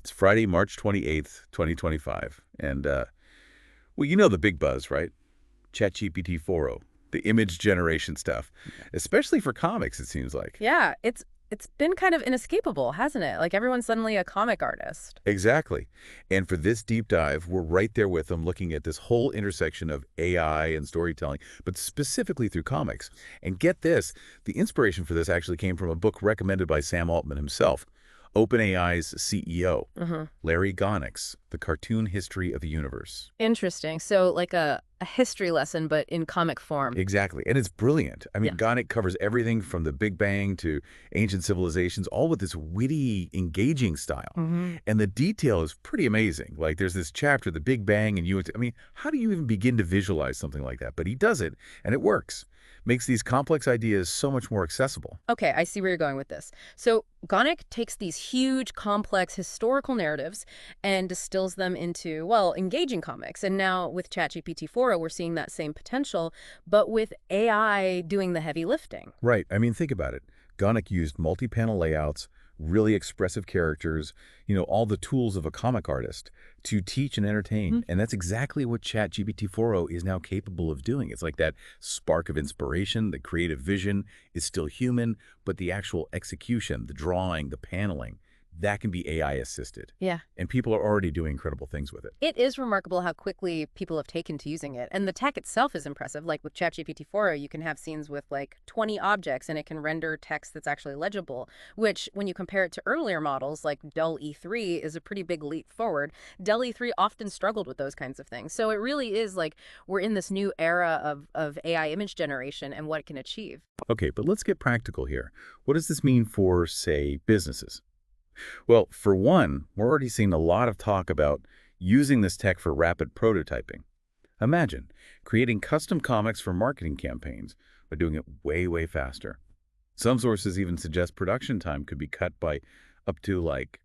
It's Friday, March 28th, 2025. And, well, you know the big buzz, right? ChatGPT-4o, the image generation stuff, especially for comics, it seems like. Yeah, it's been kind of inescapable, hasn't it? Like everyone's suddenly a comic artist. Exactly. And for this deep dive, we're right there with them looking at this whole intersection of AI and storytelling, but specifically through comics. And get this, the inspiration for this actually came from a book recommended by Sam Altman himself, OpenAI's CEO, Hmm. Larry Gonick's The Cartoon History of the Universe. Interesting. So like a history lesson, but in comic form. Exactly. And it's brilliant. I mean, Yes. Gonick covers everything from the Big Bang to ancient civilizations, all with this witty, engaging style. Hmm. And the detail is pretty amazing. Like there's this chapter, the Big Bang, and I mean, how do you even begin to visualize something like that? But he does it, and it works. Makes these complex ideas so much more accessible. Okay, I see where you're going with this. So Gonick takes these huge, complex historical narratives and distills them into, well, engaging comics. And now with ChatGPT-4o, we're seeing that same potential, but with AI doing the heavy lifting. Right. I mean, think about it. Gonick used multi-panel layouts, really expressive characters, all the tools of a comic artist to teach and entertain. And that's exactly what ChatGPT-4o is now capable of doing. It's like that spark of inspiration, the creative vision is still human, but the actual execution, the drawing, the paneling, that can be AI assisted. Yeah. And people are already doing incredible things with it. It is remarkable how quickly people have taken to using it. And the tech itself is impressive. Like with ChatGPT-4o, you can have scenes with like 20 objects and it can render text that's actually legible, which when you compare it to earlier models like Dell E3 is a pretty big leap forward. Dell E3 often struggled with those kinds of things. So it really is like we're in this new era of AI image generation and what it can achieve. Okay, but let's get practical here. What does this mean for, say, businesses? Well, for one, we're already seeing a lot of talk about using this tech for rapid prototyping. Imagine creating custom comics for marketing campaigns by doing it way, way faster. Some sources even suggest production time could be cut by up to like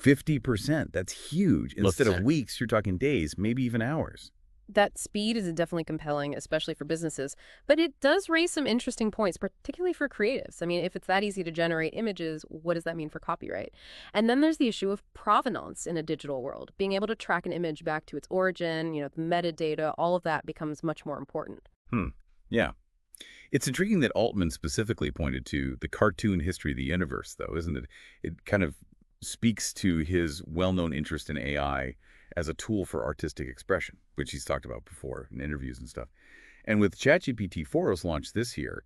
50%. That's huge. Instead of weeks, you're talking days, maybe even hours. That speed is definitely compelling, especially for businesses. But it does raise some interesting points, particularly for creatives. I mean, if it's that easy to generate images, what does that mean for copyright? And then there's the issue of provenance in a digital world. Being able to track an image back to its origin, the metadata, all of that becomes much more important. Hmm. Yeah. It's intriguing that Altman specifically pointed to the cartoon history of the universe, though, isn't it? It kind of speaks to his well-known interest in AI as a tool for artistic expression, which he's talked about before in interviews and stuff. And with ChatGPT-4's launch this year,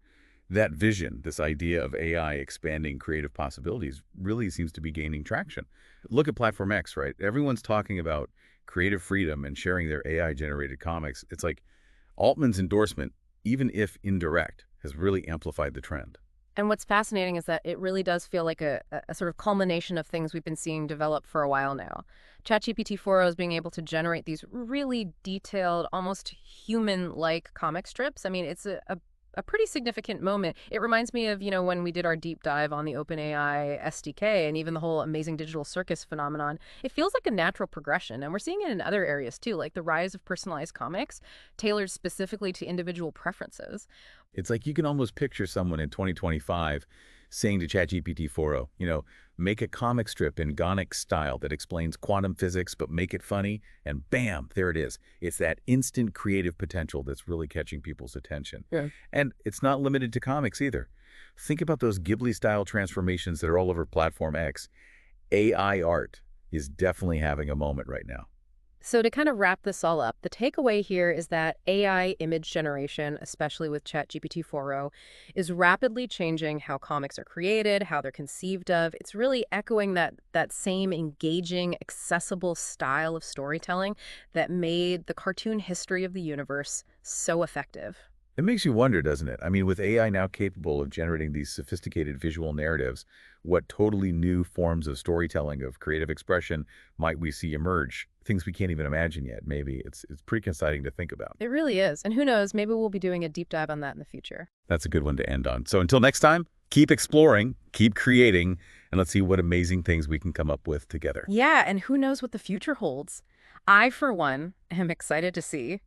that vision, this idea of AI expanding creative possibilities, really seems to be gaining traction. Look at Platform X, right? Everyone's talking about creative freedom and sharing their AI-generated comics. It's like Altman's endorsement, even if indirect, has really amplified the trend. And what's fascinating is that it really does feel like a sort of culmination of things we've been seeing develop for a while now. ChatGPT-4o is being able to generate these really detailed, almost human-like comic strips. I mean, it's a pretty significant moment. It reminds me of, when we did our deep dive on the OpenAI SDK and even the whole amazing digital circus phenomenon. It feels like a natural progression, and we're seeing it in other areas too, like the rise of personalized comics tailored specifically to individual preferences. It's like you can almost picture someone in 2025 saying to ChatGPT-4o, make a comic strip in Gonick style that explains quantum physics, but make it funny, and bam, there it is. It's that instant creative potential that's really catching people's attention. Yeah. And it's not limited to comics either. Think about those Ghibli-style transformations that are all over Platform X. AI art is definitely having a moment right now. So to kind of wrap this all up, the takeaway here is that AI image generation, especially with ChatGPT-4o, is rapidly changing how comics are created, how they're conceived of. It's really echoing that same engaging, accessible style of storytelling that made the cartoon history of the universe so effective. It makes you wonder, doesn't it? I mean, with AI now capable of generating these sophisticated visual narratives, what totally new forms of storytelling, of creative expression might we see emerge? Things we can't even imagine yet, maybe. It's pretty exciting to think about. It really is. And who knows, maybe we'll be doing a deep dive on that in the future. That's a good one to end on. So until next time, keep exploring, keep creating, and let's see what amazing things we can come up with together. Yeah, and who knows what the future holds. I, for one, am excited to see